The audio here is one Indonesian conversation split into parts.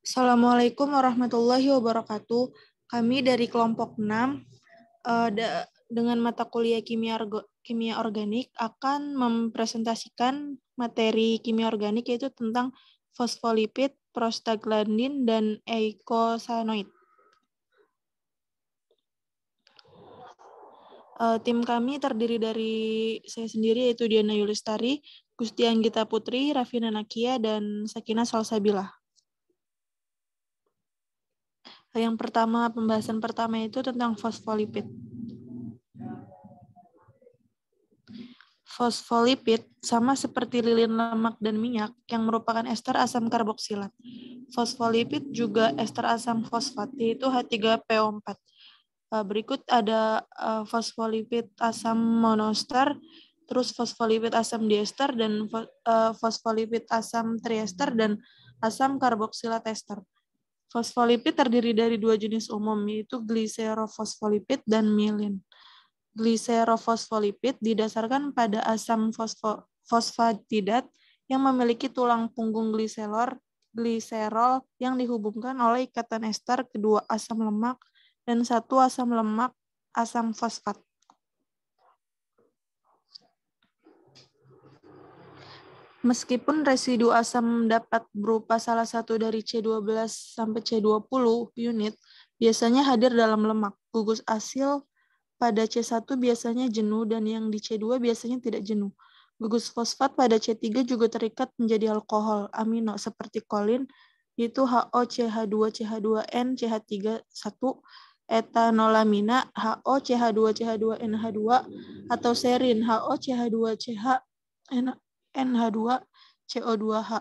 Assalamualaikum warahmatullahi wabarakatuh. Kami dari kelompok 6 dengan mata kuliah kimia organik akan mempresentasikan materi kimia organik yaitu tentang fosfolipid, prostaglandin, dan eikosanoid. Tim kami terdiri dari saya sendiri yaitu Diana Yulistari, Gusti Anggita Putri, Rafina Nakia, dan Sakina Salsabila. Yang pertama, pembahasan pertama itu tentang fosfolipid. Fosfolipid sama seperti lilin lemak dan minyak yang merupakan ester asam karboksilat. Fosfolipid juga ester asam fosfat, yaitu H3PO4. Berikut ada fosfolipid asam monoester, terus fosfolipid asam diester, dan fosfolipid asam triester, dan asam karboksilat ester. Fosfolipid terdiri dari dua jenis umum, yaitu gliserofosfolipid dan milin. Gliserofosfolipid didasarkan pada asam fosfatidat yang memiliki tulang punggung gliserol yang dihubungkan oleh ikatan ester kedua asam lemak dan satu asam lemak asam fosfat. Meskipun residu asam dapat berupa salah satu dari C12 sampai C20 unit, biasanya hadir dalam lemak. Gugus asil pada C1 biasanya jenuh dan yang di C2 biasanya tidak jenuh. Gugus fosfat pada C3 juga terikat menjadi alkohol amino seperti kolin, yaitu HO-CH2-CH2N, CH3-1, etanolamina, HO-CH2-CH2NH2, atau serin, HO-CH2-CH2NH2, CO2H.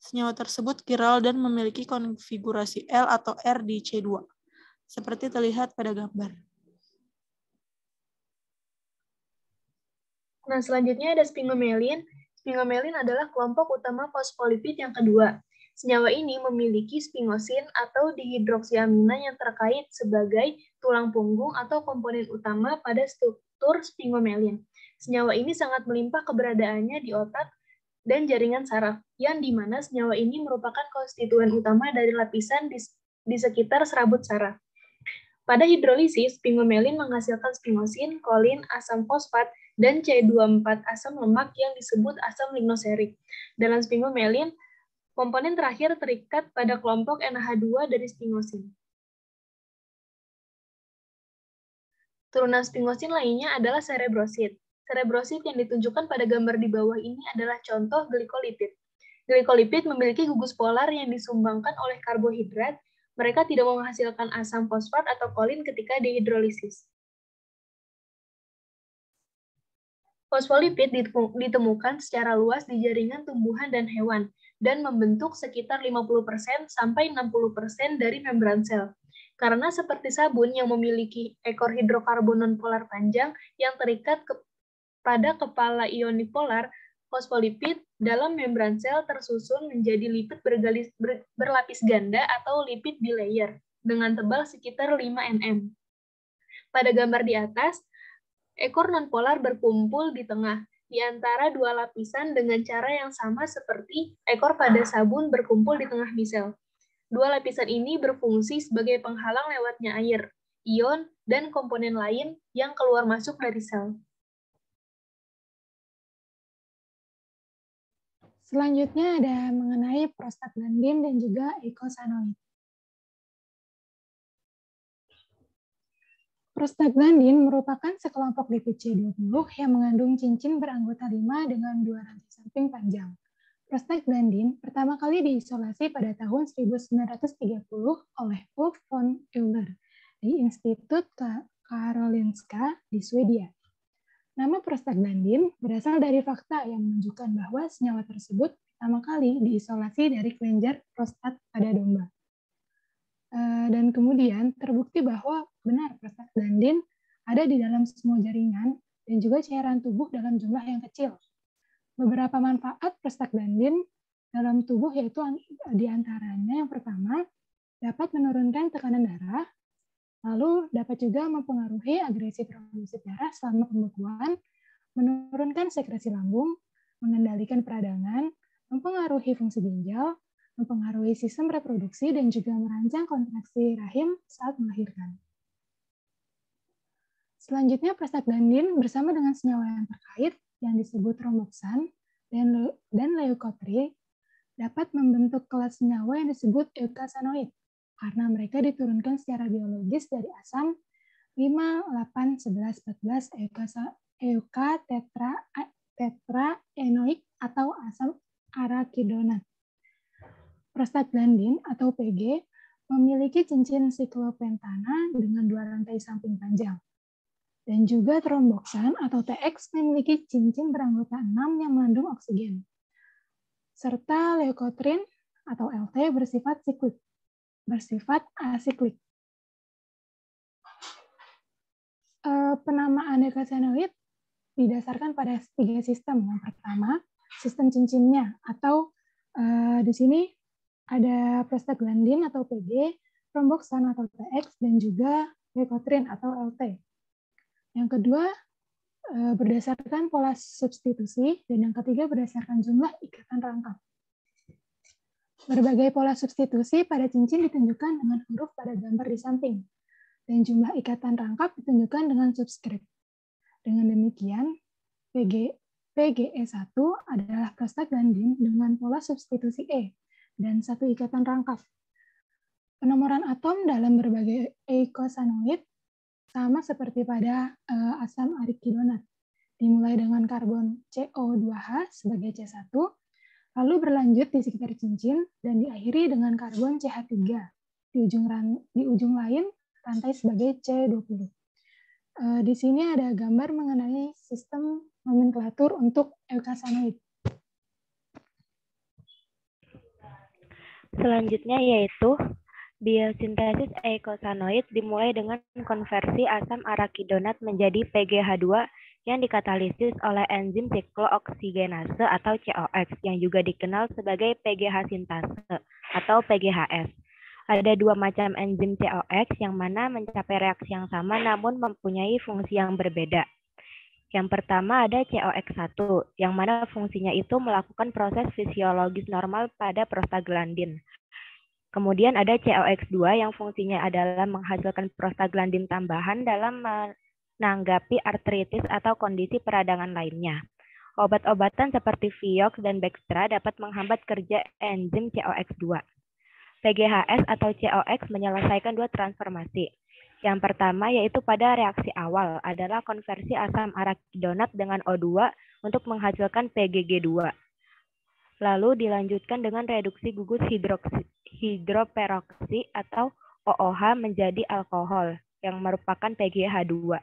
Senyawa tersebut kiral dan memiliki konfigurasi L atau R di C2, seperti terlihat pada gambar. Nah, selanjutnya ada sphingomyelin. Sphingomyelin adalah kelompok utama fosfolipid yang kedua. Senyawa ini memiliki sphingosine atau dihidroksiamina yang terkait sebagai tulang punggung atau komponen utama pada struktur sphingomyelin. Senyawa ini sangat melimpah keberadaannya di otak dan jaringan saraf, yang di mana senyawa ini merupakan konstituen utama dari lapisan di sekitar serabut saraf. Pada hidrolisis, sphingomyelin menghasilkan sphingosine, kolin, asam fosfat, dan C24 asam lemak yang disebut asam lignoserik. Dalam sphingomyelin, komponen terakhir terikat pada kelompok NH2 dari sphingosine. Turunan sphingosine lainnya adalah cerebrosid. Cerebrosid yang ditunjukkan pada gambar di bawah ini adalah contoh glikolipid. Glikolipid memiliki gugus polar yang disumbangkan oleh karbohidrat. Mereka tidak menghasilkan asam fosfat atau kolin ketika dihidrolisis. Fosfolipid ditemukan secara luas di jaringan tumbuhan dan hewan dan membentuk sekitar 50% sampai 60% dari membran sel. Karena seperti sabun yang memiliki ekor hidrokarbon nonpolar panjang yang terikat pada kepala ionik polar, fosfolipid dalam membran sel tersusun menjadi lipid berlapis ganda atau lipid bilayer dengan tebal sekitar 5 nm. Pada gambar di atas, ekor nonpolar berkumpul di tengah, di antara dua lapisan dengan cara yang sama seperti ekor pada sabun berkumpul di tengah misel. Dua lapisan ini berfungsi sebagai penghalang lewatnya air, ion, dan komponen lain yang keluar masuk dari sel. Selanjutnya ada mengenai prostaglandin dan juga eikosanoid. Prostaglandin merupakan sekelompok lipid C20 yang mengandung cincin beranggota 5 dengan 2 rantai samping panjang. Prostaglandin pertama kali diisolasi pada tahun 1930 oleh Ulf von Euler di Institut Karolinska di Swedia. Nama prostaglandin berasal dari fakta yang menunjukkan bahwa senyawa tersebut pertama kali diisolasi dari kelenjar prostat pada domba. Dan kemudian terbukti bahwa benar prostaglandin ada di dalam semua jaringan dan juga cairan tubuh dalam jumlah yang kecil. Beberapa manfaat prostaglandin dalam tubuh yaitu diantaranya yang pertama, dapat menurunkan tekanan darah, lalu dapat juga mempengaruhi agresi produksi darah selama pembekuan, menurunkan sekresi lambung, mengendalikan peradangan, mempengaruhi fungsi ginjal, mempengaruhi sistem reproduksi dan juga merangsang kontraksi rahim saat melahirkan. Selanjutnya, prostaglandin bersama dengan senyawa yang terkait yang disebut romoksan dan leukotriene dapat membentuk kelas senyawa yang disebut eukasanoid karena mereka diturunkan secara biologis dari asam 5, 8, 11, 14 eukatetraenoik atau asam arakidonat. Prostaglandin atau PG memiliki cincin siklopentana dengan 2 rantai samping panjang. Dan juga tromboksan atau TX memiliki cincin beranggota 6 yang mengandung oksigen. Serta leukotriene atau LT bersifat asiklik. Penamaan eukasanoid didasarkan pada 3 sistem. Yang pertama, sistem cincinnya atau di sini ada prostaglandin atau PG, tromboksan atau TX, dan juga leukotriene atau LT. Yang kedua, berdasarkan pola substitusi, dan yang ketiga berdasarkan jumlah ikatan rangkap. Berbagai pola substitusi pada cincin ditunjukkan dengan huruf pada gambar di samping, dan jumlah ikatan rangkap ditunjukkan dengan subskrip. Dengan demikian, PGE1 adalah prostaglandin dengan pola substitusi E, dan 1 ikatan rangkap. Penomoran atom dalam berbagai eikosanoid sama seperti pada asam arikidonat, dimulai dengan karbon CO2H sebagai C1, lalu berlanjut di sekitar cincin, dan diakhiri dengan karbon CH3 di ujung lain rantai sebagai C20. Di sini ada gambar mengenai sistem nomenklatur untuk eukasanoid. Selanjutnya yaitu biosintesis eikosanoid dimulai dengan konversi asam arakidonat menjadi PGH2 yang dikatalisis oleh enzim siklooksigenase atau COX yang juga dikenal sebagai PGH sintase atau PGHS. Ada 2 macam enzim COX yang mana mencapai reaksi yang sama namun mempunyai fungsi yang berbeda. Yang pertama ada COX1 yang mana fungsinya itu melakukan proses fisiologis normal pada prostaglandin. Kemudian ada COX2 yang fungsinya adalah menghasilkan prostaglandin tambahan dalam menanggapi artritis atau kondisi peradangan lainnya. Obat-obatan seperti Vioxx dan Bextra dapat menghambat kerja enzim COX2. PGHS atau COX menyelesaikan 2 transformasi. Yang pertama yaitu pada reaksi awal adalah konversi asam arakidonat dengan O2 untuk menghasilkan PGG2. Lalu dilanjutkan dengan reduksi gugus hidroperoksi atau OOH menjadi alkohol yang merupakan PGH2.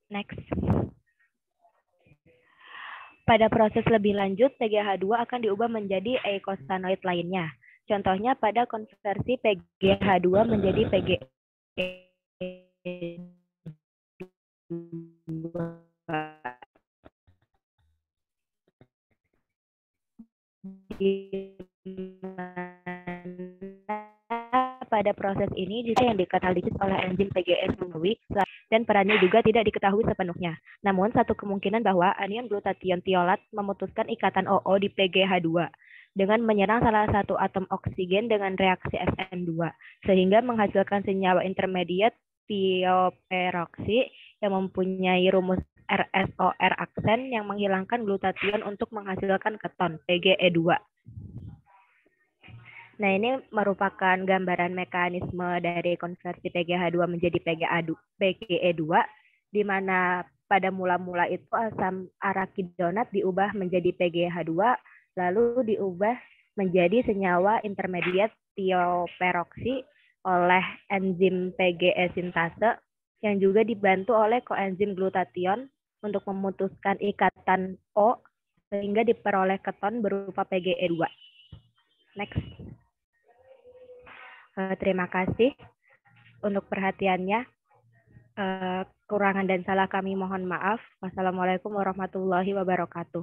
Next. Pada proses lebih lanjut, PGH2 akan diubah menjadi eikosanoid lainnya. Contohnya pada konversi PGH2 menjadi PGE2. Pada proses ini juga yang dikatalisis oleh enzim PGS memenuhi dan perannya juga tidak diketahui sepenuhnya. Namun satu kemungkinan bahwa anion glutathione tiolat memutuskan ikatan OO di PGH2 dengan menyerang salah satu atom oksigen dengan reaksi SN2 sehingga menghasilkan senyawa intermediat tioperoksi yang mempunyai rumus RSOR aksen yang menghilangkan glutathione untuk menghasilkan keton PGE2. Nah, ini merupakan gambaran mekanisme dari konversi PGH2 menjadi PGE2, di mana pada mula-mula itu asam arakidonat diubah menjadi PGH2, lalu diubah menjadi senyawa intermediat tioperoksi oleh enzim PGE sintase yang juga dibantu oleh koenzim glutathione untuk memutuskan ikatan O sehingga diperoleh keton berupa PGE2. Next. Terima kasih untuk perhatiannya. Kekurangan dan salah kami mohon maaf. Wassalamualaikum warahmatullahi wabarakatuh.